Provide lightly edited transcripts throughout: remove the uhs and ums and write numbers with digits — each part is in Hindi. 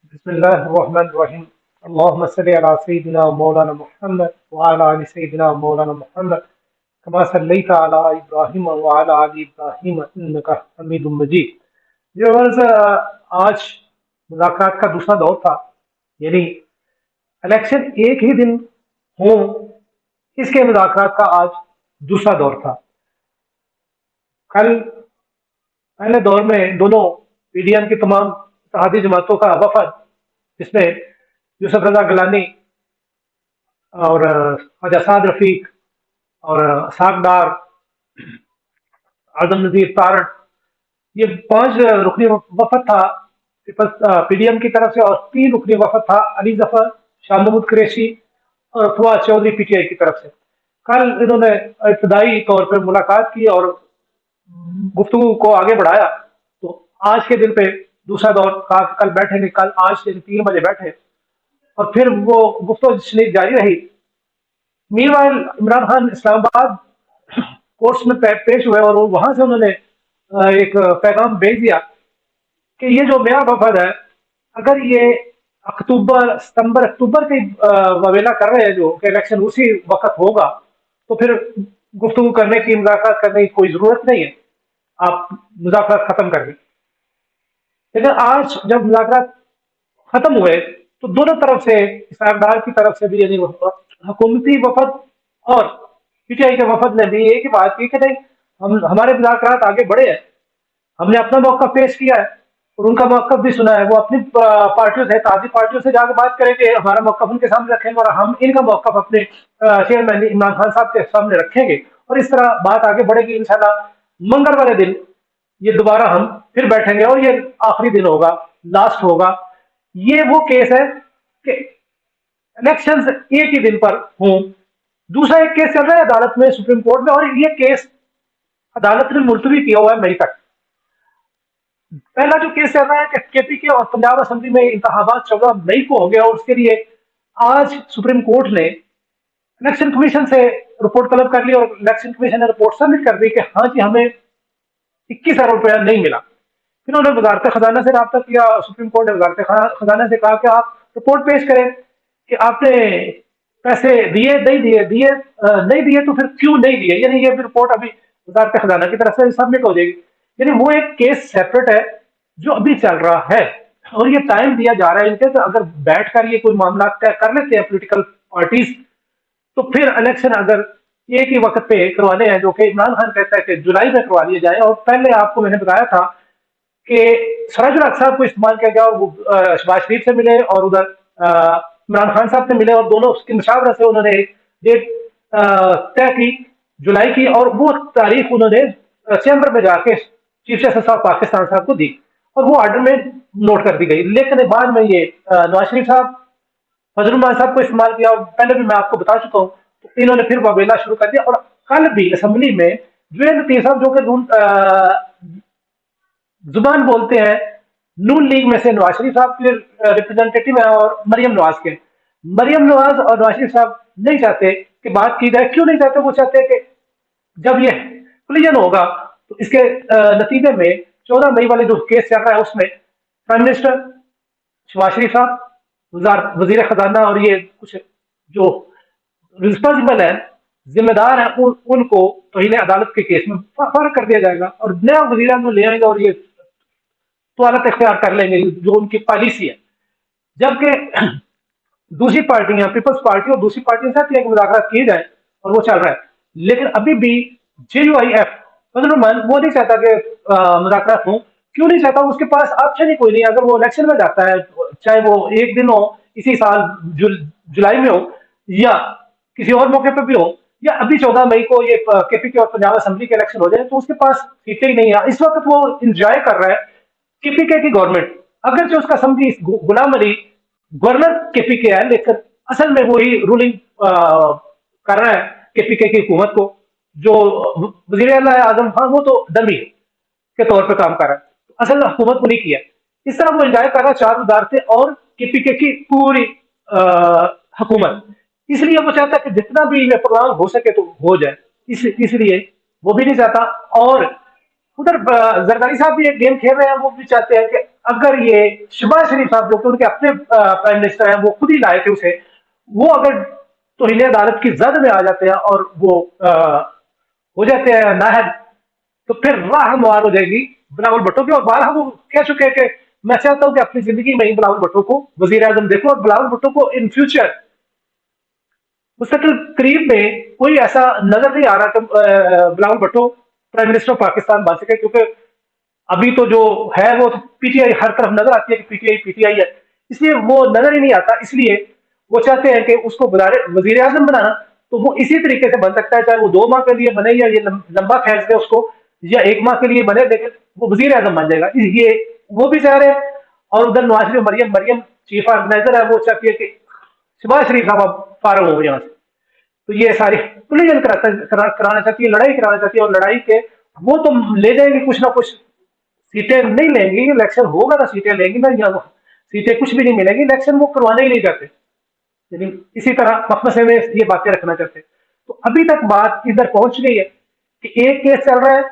बिस्मिल्लाहिर्रहमानिर्रहीम। अल्लाहुम्मा सल्लि अला सय्यिदिना मौलाना मुहम्मद व अला आलि सय्यिदिना मौलाना मुहम्मद कमा सल्लैता अला इब्राहीम व अला आलि इब्राहीम इन्नका हमीदुम मजीद। व्यूअर्स, आज मुलाकात का दूसरा दौर था, यानी इलेक्शन एक ही दिन हो, इसके मुलाकात का आज दूसरा दौर था। कल पहले दौर में दोनों पीडीएम की तमाम इत्तेहादी जमातों का वफद, जिसमें यूसुफ रजा गिलानी और ख्वाजा साद रफीक और सागदार, आजम नजीर तारण, ये पांच रुकनी वफद था पीडीएम की तरफ से, और तीन रुकनी वफद था अली जफर, शाह महमूद कुरैशी और फवाद चौधरी पीटीआई की तरफ से। कल इन्होंने इब्तदाई तौर पर मुलाकात की और गुफ्तगू को आगे बढ़ाया। तो आज के दिन पे दूसरा दौर कहा कि कल बैठेंगे, कल आज से 3 बजे बैठे और फिर वो गुफ्तगू जारी रही। मीनवाइल इमरान खान इस्लामाबाद कोर्ट्स में पेश हुए और वहां से उन्होंने एक पैगाम भेज दिया कि ये जो नया वफद है, अगर ये अक्टूबर सितंबर अक्टूबर की ववेला कर रहे हैं जो कि इलेक्शन उसी वक्त होगा, तो फिर गुफ्तगू करने की, मुलाकात करने की कोई जरूरत नहीं है, आप मुज़ाकरात खत्म कर दें। लेकिन आज जब मुज़ाकरात खत्म हुए तो दोनों तरफ से, इस्लामाबाद की तरफ से भी, यानी हुकूमती वफद और पीटीआई के वफद ने भी एक ही बात की कि नहीं, हम हमारे मुज़ाकरात आगे बढ़े हैं, हमने अपना मौका पेश किया है और उनका मौका भी सुना है। वो अपनी पार्टियों से, ताजी पार्टियों से जाकर बात करेंगे, हमारा मौका उनके सामने रखेंगे और हम इनका मौका अपने चेयरमैन इमरान खान साहब के सामने रखेंगे और इस तरह बात आगे बढ़ेगी। इंशाल्लाह मंगल वाले दिन ये दोबारा हम फिर बैठेंगे और ये आखिरी दिन होगा, लास्ट होगा। ये वो केस है कि इलेक्शंस एक ही दिन पर हों। दूसरा एक केस चल रहा है अदालत में, सुप्रीम कोर्ट में, और ये केस अदालत ने मुलतवी किया हुआ है मई तक। पहला जो केस चल रहा है कि केपीके और पंजाब असेंबली में इंतखाबात 14 मई को होंगे और उसके लिए आज सुप्रीम कोर्ट ने इलेक्शन कमीशन से रिपोर्ट तलब कर ली और इलेक्शन कमीशन ने रिपोर्ट सबमिट कर दी कि हाँ जी, हमें 21 अरब रुपया नहीं मिला। फिर उन्होंने वजारत खजाना से रब्ता किया। सुप्रीम कोर्ट ने वजारत खजाना से कहा कि आप रिपोर्ट पेश करें कि आपने पैसे दिए, नहीं दिए, नहीं दिए तो फिर क्यों नहीं दिए, यानी ये भी रिपोर्ट अभी वजारत खजाना की तरफ से सबमिट हो जाएगी। यानी वो एक केस सेपरेट है जो अभी चल रहा है और ये टाइम दिया जा रहा है इनके, तो अगर बैठकर ये कोई मामला तय कर लेते हैं पोलिटिकल पार्टीज, तो फिर इलेक्शन अगर एक ही वक्त पे करवाने हैं, जो कि इमरान खान कहता है कि जुलाई में करवा लिए जाए। और पहले आपको मैंने बताया था कि सराजुल हक साहब को इस्तेमाल किया गया और वो शहबाज शरीफ से मिले और उधर इमरान खान साहब से मिले और दोनों उसकी मुशावरत से उन्होंने डेट तय की, जुलाई की, और वो तारीख उन्होंने चैम्बर में जाके चीफ जस्टिस ऑफ पाकिस्तान साहब को दी और वो ऑर्डर में नोट कर दी गई। लेकिन बाद में ये नवाज शरीफ साहब, फजल साहब को इस्तेमाल किया, और पहले भी मैं आपको बता चुका हूँ। तो इन्होंने फिर ववेला शुरू कर दिया और कल भी असेंबली में जुएल लतीफ साहब, जो कि जुबान बोलते हैं नून लीग में से, नवाज शरीफ साहब के रिप्रेजेंटेटिव है और मरियम नवाज के, मरियम नवाज और नवाज शरीफ साहब नहीं चाहते कि बात की जाए। क्यों नहीं चाहते? वो चाहते हैं कि जब ये कोलिजन होगा तो इसके नतीजे में 14 मई वाले जो केस चल रहा है उसमें प्राइम मिनिस्टर, शहबाज शरीफ साहब, वजीर खजाना और ये कुछ जो रिस्पॉन्सिबल है, जिम्मेदार है, उनको तौहीन अदालत के केस में फर्क कर दिया जाएगा और नया वजीर जो ले आएंगे और ये तवालत इख्तियार कर लेंगे, जो उनकी पॉलिसी है। जबकि दूसरी पार्टियां, पीपल्स पार्टी और दूसरी पार्टियां चाहती है कि मुज़ाकरात किए जाए और वो चल रहा है। लेकिन अभी भी JUIF फजल रहमान वो नहीं चाहता कि मुज़ाकरात हो। क्यों नहीं चाहता? उसके पास ऑप्शन ही कोई नहीं। अगर वो इलेक्शन में जाता है, चाहे वो एक दिन हो इसी साल जुलाई में हो या किसी और मौके पर भी हो, या अभी 14 मई को ये केपीके और पंजाब असेंबली के इलेक्शन हो जाए, तो उसके पास सीटें ही नहीं है। इस वक्त वो इंजॉय कर रहा है केपीके की गवर्नमेंट। अगर जो उसका समझी गुलाम अली गवर्नर केपीके है, लेकिन असल में वही रूलिंग कर रहा है केपीके की हुकूमत को। जो वजीर आजम खान, वो तो डमी के तौर पर काम कर रहा है, असल हुकूमत को नहीं किया। इस तरह वो एंजॉय कर रहा है चार वजारतें और केपीके की पूरी हुकूमत। इसलिए वो चाहता है कि जितना भी ये प्रोग्राम हो सके तो हो जाए, इसलिए वो भी नहीं चाहता। और उधर जरदारी साहब भी एक गेम खेल रहे हैं, वो भी चाहते हैं कि अगर ये शहबाज शरीफ साहब जो कि उनके अपने प्राइम मिनिस्टर हैं, वो खुद ही लाए थे उसे, वो अगर तौहीन अदालत की जद में आ जाते हैं और वो हो जाते हैं नाहल, तो फिर राह हमवार हो जाएगी बिलावल भुट्टो की। और बारह वो कह चुके हैं कि मैं चाहता हूं कि अपनी जिंदगी में ही बिलावल भुट्टो को वजीर आजम देखो, और बिलावल भुट्टो को इन फ्यूचर मुस्तकिल करीब में कोई ऐसा नजर नहीं आ रहा कि Bilawal Bhutto prime minister of Pakistan बन सके, क्योंकि अभी तो जो है वो पीटीआई हर तरफ नजर आती है कि पीटीआई पीटीआई है, इसलिए वो नजर ही नहीं आता। इसलिए वो चाहते हैं कि उसको वजीर आजम बनाना, तो वो इसी तरीके से बन सकता है, चाहे वो 2 माह के लिए बने या ये लंबा खींच दे उसको, या 1 माह के लिए बने, लेकिन वो वजीर आजम बन जाएगा, ये वो भी चाह रहे हैं। और उधर नवाज शरीफ मरियम मरियम चीफ ऑर्गेनाइजर है, वो चाहती है कि शहबाज शरीफ साहब अब फारग हो यहाँ से। तो ये सारी कोलिजन कराना चाहती है, लड़ाई कराना चाहती है, और लड़ाई के वो तो ले जाएंगे कुछ ना कुछ, सीटें नहीं लेंगी, इलेक्शन होगा तो सीटें लेंगी ना, या सीटें कुछ भी नहीं मिलेंगी, इलेक्शन वो करवाने ही नहीं चाहते। लेकिन इसी तरह मकमसे में ये बातें रखना चाहते हैं। तो अभी तक बात इधर पहुंच गई है कि एक केस चल रहा है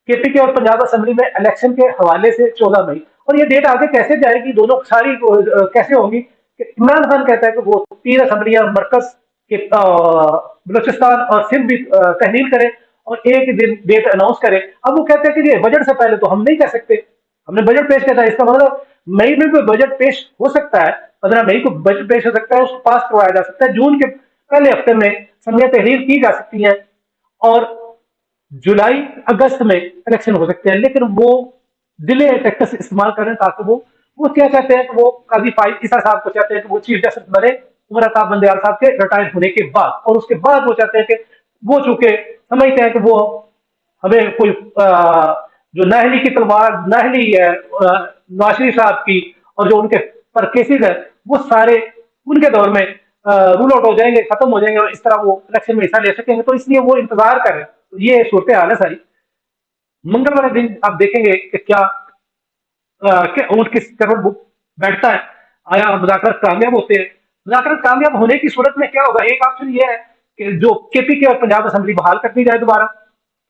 केपी के और पंजाब असेंबली में इलेक्शन के हवाले से 14 मई, और ये डेट आगे कैसे जाएगी, दोनों सारी कैसे होगी कि इमरान खान कहता है कि वो 3 असेंबलियां मरकज के बलोचिस्तान और सिंध भी तहलील करें और एक दिन डेट अनाउंस करें। अब वो कहते हैं कि ये बजट से पहले तो हम नहीं कह सकते, हमने बजट पेश किया था, इसका मतलब मई में भी बजट पेश हो सकता है, 15 मई को बजट पेश हो सकता है, उसको पास करवाया जा सकता है, जून के पहले हफ्ते में असम्बलियां तहलील की जा सकती हैं, और जुलाई अगस्त में इलेक्शन हो सकते हैं। लेकिन वो डिले टैक्टिक्स इस्तेमाल करें ताकि वो क्या चाहते हैं कि वो काजी फाइज ईसा साहब को चाहते हैं कि वो चीफ जस्टिस बने उमर अताब बंदयाल साहब के रिटायर होने के बाद, और उसके बाद वो चाहते हैं कि वो चूंकि समझते हैं कि वो हमें कोई जो नाहली की तलवार नाहली है नवाज शरीफ साहब की, और जो उनके पर केसेज है वो सारे उनके दौर में रूल आउट हो जाएंगे, खत्म हो जाएंगे, और इस तरह वो इलेक्शन में हिस्सा ले सकेंगे। तो इसलिए वो इंतजार कर रहे हैं। तो ये सूरत हाल है सारी। मंगलवार दिन आप देखेंगे कि क्या ऊंट किस तरह बैठता है, आया मुज़ाकरात कामयाब होते हैं। मुज़ाकरात कामयाब होने की सूरत में क्या होगा, एक ऑप्शन ये है कि जो केपी के और पंजाब असेंबली बहाल कर दी जाए दोबारा,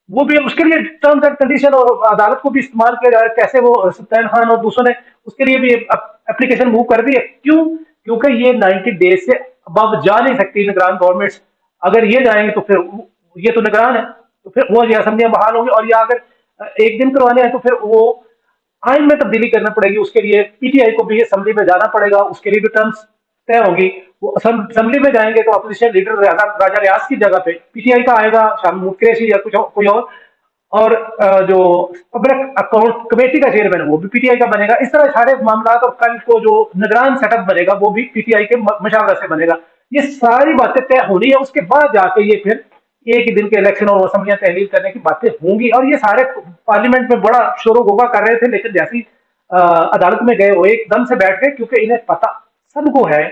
वो भी उसके लिए टर्म्स एंड कंडीशन और अदालत को भी इस्तेमाल किया जाए, कैसे वो सत्तान खान और दूसरों ने उसके लिए भी एप्लीकेशन मूव कर दी है। क्यों? क्योंकि ये 90 डेज से अब जा नहीं सकती निगरान गवर्नमेंट्स। अगर ये जाएंगे तो फिर ये तो निगरान है, तो फिर वो ये असेंबलियां बहाल होंगी, और या अगर एक दिन करवाने हैं तो फिर वो आइन में तब्दीली करना पड़ेगी, उसके लिए पीटीआई को भी असेंबली में जाना पड़ेगा, उसके लिए भी टर्म्स तय होंगी। वो असेंबली में जाएंगे तो अपोजिशन लीडर राजा रियाज की जगह पे पीटीआई का आएगा, शाह महमूद कुरैशी या कुछ कोई और जो पब्लिक अकाउंट कमेटी का चेयरमैन है वो भी पीटीआई का बनेगा। इस तरह सारे मामला, और कल को जो निगरान सेटअप बनेगा वो भी पीटीआई के मशावरा से बनेगा। ये सारी बातें तय होनी है, उसके बाद जाके ये फिर एक ही दिन के इलेक्शन और असेंबलियां तहलील करने की बातें होंगी। और ये सारे पार्लियामेंट में बड़ा शोर गोगा कर रहे थे, लेकिन जैसी अदालत में गए वो एकदम से बैठ गए, क्योंकि इन्हें पता सबको है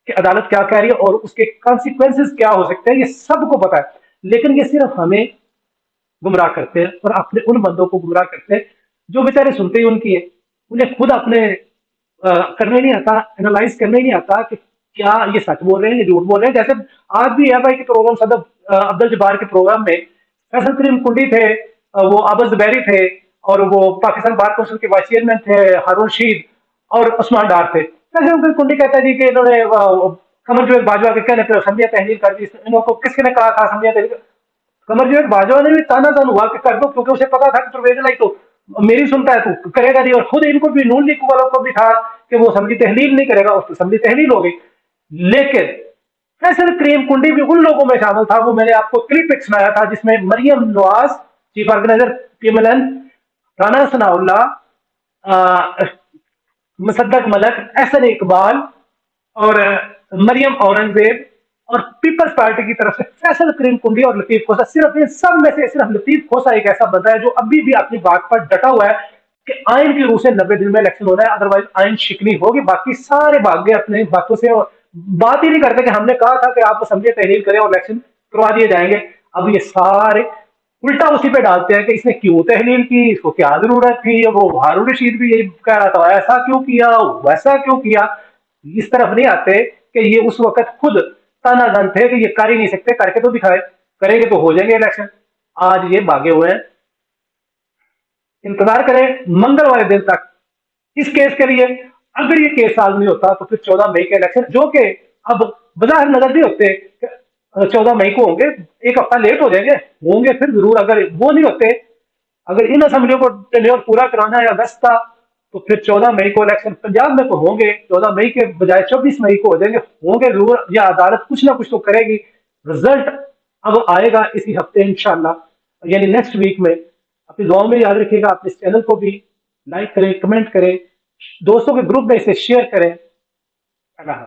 कि अदालत क्या कह रही है और उसके कॉन्सिक्वेंसेस क्या हो सकते हैं, ये सबको पता है। लेकिन ये सिर्फ हमें गुमराह करते हैं, और अपने उन बंदों को गुमराह करते हैं जो बेचारे सुनते ही उनकी है, उन्हें खुद अपने करने नहीं आता, एनालाइज करने नहीं आता कि क्या ये सच बोल रहे हैं या झूठ बोल रहे हैं। जैसे आज भी है भाई के प्रोग्राम सदब अब्दुल जब्बार के प्रोग्राम में फैसल करीम कुंडी थे, वो आबद जुबैरी थे, और वो पाकिस्तान बार काउंसिल के वाइस चेयरमैन थे हारून शीद, और उस्मान डार थे। फैसल करीम कुंडी कहता है जी कि इन्होंने कमर जुबैर बाजवा के कहने पर असम्बलियां तहलील कर दी। इनको किसने कहा था असम्बलियां तहलील? कमर जुबैर बाजवा ने भी तानातान हुआ कि कर दो, क्योंकि उसे पता था कि परवेज लाई तो मेरी सुनता है तो करेगा नहीं, और खुद इनको भी नून लीग वालों को भी था कि वो असेंबली तहलील नहीं करेगा, उस असेंबली तहलील हो गई। लेकिन फैसल करीम कुंडी भी उन लोगों में शामिल था। वो मैंने आपको क्लिप एक सुनाया था जिसमें मरियम नवाज चीफ ऑर्गेनाइजर पीएमएलएन, राना सनाउल्लाह, मुसद्दक मलक, एहसन इकबाल और मरियम औरंगजेब और पीपल्स पार्टी की तरफ से फैसल करीम कुंडी और लतीफ खोसा, सिर्फ इन सब में से सिर्फ लतीफ खोसा एक ऐसा बंदा है जो अभी भी अपनी बात पर डटा हुआ है कि आइन की रूह से 90 दिन में इलेक्शन होना है, अदरवाइज आइन शिकनी होगी। बाकी सारे भाग गए अपने बातों से, और बात ही नहीं करते कि हमने कहा था कि आप असेंबली तहलील करें और इलेक्शन करवा दिए जाएंगे। अब ये सारे उल्टा उसी पे डालते हैं कि इसने क्यों तहलील की, इसको क्या जरूरत थी। वो हारून रशीद भी यही कह रहा था, ऐसा क्यों किया वैसा क्यों किया। इस तरफ नहीं आते कि ये उस वक्त खुद तानादान थे कि ये कर ही नहीं सकते, करके तो दिखाए, करेंगे तो हो जाएंगे इलेक्शन। आज ये भागे हुए हैं। इंतजार करें मंगलवार दिन तक इस केस के लिए अगर ये केस सॉल्व नहीं होता तो फिर 14 मई के इलेक्शन, जो कि अब बाजार नजर नहीं होते, 14 मई को होंगे, एक हफ्ता लेट हो जाएंगे, होंगे फिर जरूर। अगर वो नहीं होते, अगर इन असेंबलियों को टेन्योर पूरा कराना है अगस्त का, तो फिर 14 मई को इलेक्शन पंजाब में तो होंगे, 14 मई के बजाय 24 मई को हो जाएंगे, होंगे जरूर। या अदालत कुछ ना कुछ तो करेगी। रिजल्ट अब आएगा इसी हफ्ते इंशाल्लाह, यानी नेक्स्ट वीक में। अपनी दुआओं में याद रखिएगा। अपने इस चैनल को भी लाइक करें, कमेंट करें, दोस्तों के ग्रुप में इसे शेयर करें। अल्लाह हाफ़िज़।